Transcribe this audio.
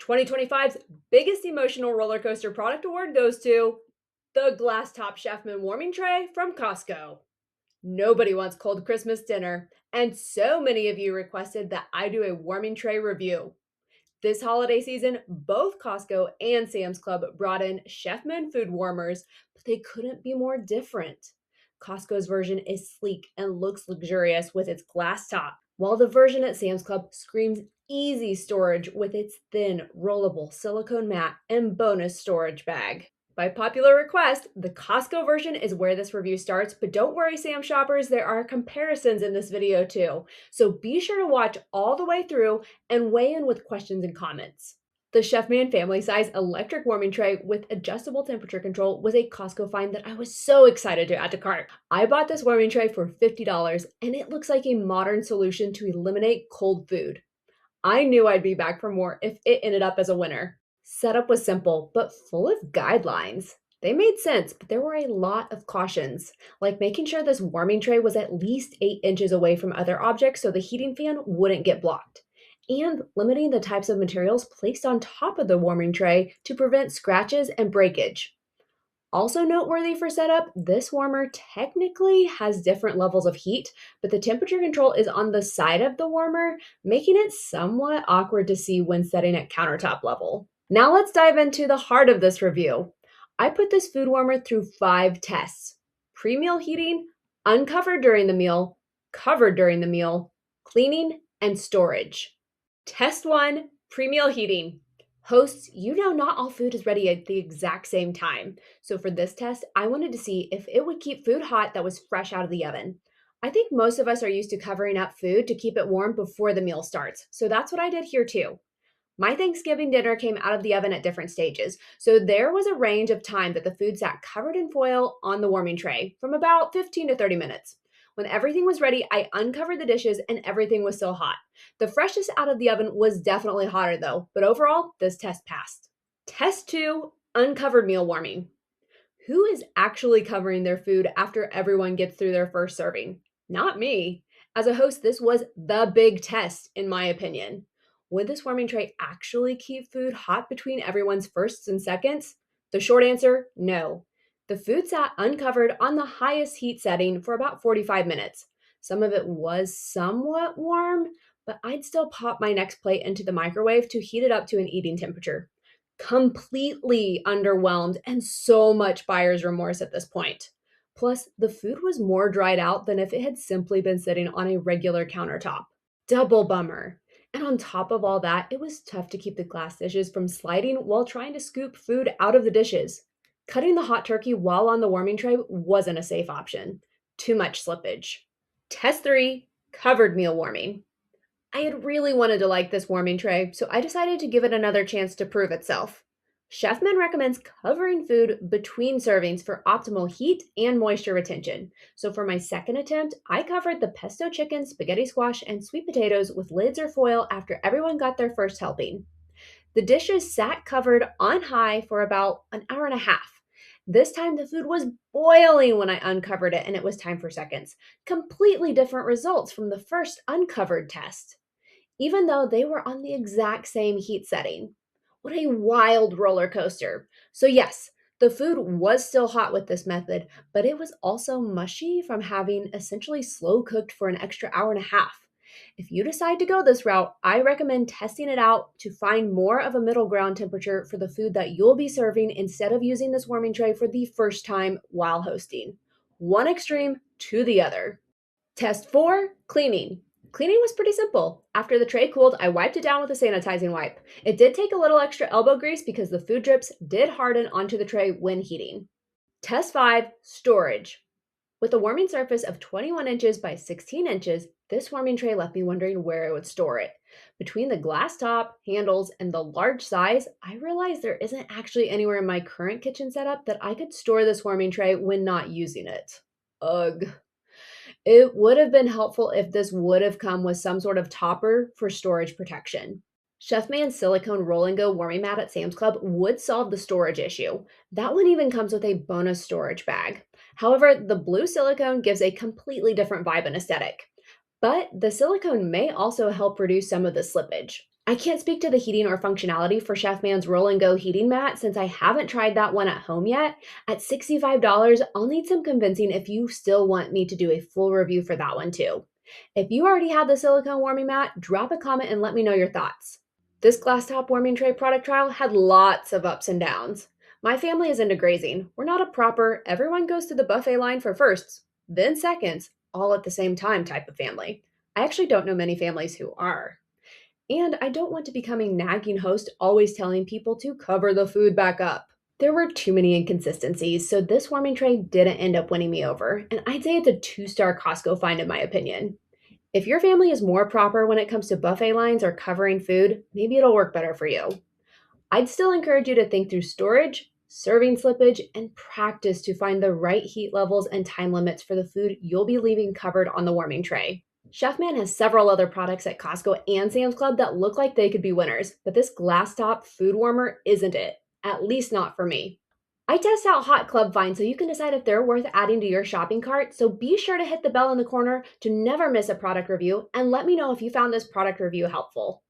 2025's biggest emotional roller coaster product award goes to the glass top Chefman Warming Tray from Costco. Nobody wants cold Christmas dinner, and so many of you requested that I do a warming tray review. This holiday season, both Costco and Sam's Club brought in Chefman food warmers, but they couldn't be more different. Costco's version is sleek and looks luxurious with its glass top, while the version at Sam's Club screams easy storage with its thin, rollable silicone mat and bonus storage bag. By popular request, the Costco version is where this review starts, but don't worry, Sam shoppers, there are comparisons in this video too. So be sure to watch all the way through and weigh in with questions and comments. The Chefman family size electric warming tray with adjustable temperature control was a Costco find that I was so excited to add to cart. I bought this warming tray for $50 and it looks like a modern solution to eliminate cold food. I knew I'd be back for more if it ended up as a winner. Setup was simple, but full of guidelines. They made sense, but there were a lot of cautions, like making sure this warming tray was at least 8 inches away from other objects so the heating fan wouldn't get blocked, and limiting the types of materials placed on top of the warming tray to prevent scratches and breakage. Also noteworthy for setup, this warmer technically has different levels of heat, but the temperature control is on the side of the warmer, making it somewhat awkward to see when setting at countertop level. Now let's dive into the heart of this review. I put this food warmer through 5 tests: pre-meal heating, uncovered during the meal, covered during the meal, cleaning, and storage. Test 1, pre-meal heating. Hosts, you know not all food is ready at the exact same time. So for this test, I wanted to see if it would keep food hot that was fresh out of the oven. I think most of us are used to covering up food to keep it warm before the meal starts. So that's what I did here too. My Thanksgiving dinner came out of the oven at different stages, so there was a range of time that the food sat covered in foil on the warming tray, from about 15 to 30 minutes. When everything was ready, I uncovered the dishes and everything was still hot. The freshest out of the oven was definitely hotter though, but overall, this test passed. Test 2, uncovered meal warming. Who is actually covering their food after everyone gets through their first serving? Not me. As a host, this was the big test, in my opinion. Would this warming tray actually keep food hot between everyone's firsts and seconds? The short answer, no. The food sat uncovered on the highest heat setting for about 45 minutes. Some of it was somewhat warm, but I'd still pop my next plate into the microwave to heat it up to an eating temperature. Completely underwhelmed and so much buyer's remorse at this point. Plus, the food was more dried out than if it had simply been sitting on a regular countertop. Double bummer. And on top of all that, it was tough to keep the glass dishes from sliding while trying to scoop food out of the dishes. Cutting the hot turkey while on the warming tray wasn't a safe option. Too much slippage. Test 3, covered meal warming. I had really wanted to like this warming tray, so I decided to give it another chance to prove itself. Chefman recommends covering food between servings for optimal heat and moisture retention. So for my second attempt, I covered the pesto chicken, spaghetti squash, and sweet potatoes with lids or foil after everyone got their first helping. The dishes sat covered on high for about an hour and a half. This time the food was boiling when I uncovered it and it was time for seconds. Completely different results from the first uncovered test, even though they were on the exact same heat setting. What a wild roller coaster. So yes, the food was still hot with this method, but it was also mushy from having essentially slow cooked for an extra hour and a half. If you decide to go this route, I recommend testing it out to find more of a middle ground temperature for the food that you'll be serving instead of using this warming tray for the first time while hosting. One extreme to the other. Test 4, cleaning. Cleaning was pretty simple. After the tray cooled, I wiped it down with a sanitizing wipe. It did take a little extra elbow grease because the food drips did harden onto the tray when heating. Test 5, storage. With a warming surface of 21 inches by 16 inches, this warming tray left me wondering where I would store it. Between the glass top, handles, and the large size, I realized there isn't actually anywhere in my current kitchen setup that I could store this warming tray when not using it. Ugh. It would have been helpful if this would have come with some sort of topper for storage protection. Chefman's silicone roll and go warming mat at Sam's Club would solve the storage issue. That one even comes with a bonus storage bag. However, the blue silicone gives a completely different vibe and aesthetic. But the silicone may also help reduce some of the slippage. I can't speak to the heating or functionality for Chefman's Roll and Go heating mat since I haven't tried that one at home yet. At $65, I'll need some convincing if you still want me to do a full review for that one too. If you already have the silicone warming mat, drop a comment and let me know your thoughts. This glass top warming tray product trial had lots of ups and downs. My family is into grazing. We're not a proper, everyone goes to the buffet line for firsts, then seconds, all at the same time type of family. I actually don't know many families who are. And I don't want to become a nagging host always telling people to cover the food back up. There were too many inconsistencies, so this warming tray didn't end up winning me over, and I'd say it's a 2-star Costco find in my opinion. If your family is more proper when it comes to buffet lines or covering food, maybe it'll work better for you. I'd still encourage you to think through storage, serving slippage, and practice to find the right heat levels and time limits for the food you'll be leaving covered on the warming tray. Chefman has several other products at Costco and Sam's Club that look like they could be winners, but this glass top food warmer isn't it. At least not for me. I test out hot club finds so you can decide if they're worth adding to your shopping cart, so be sure to hit the bell in the corner to never miss a product review and let me know if you found this product review helpful.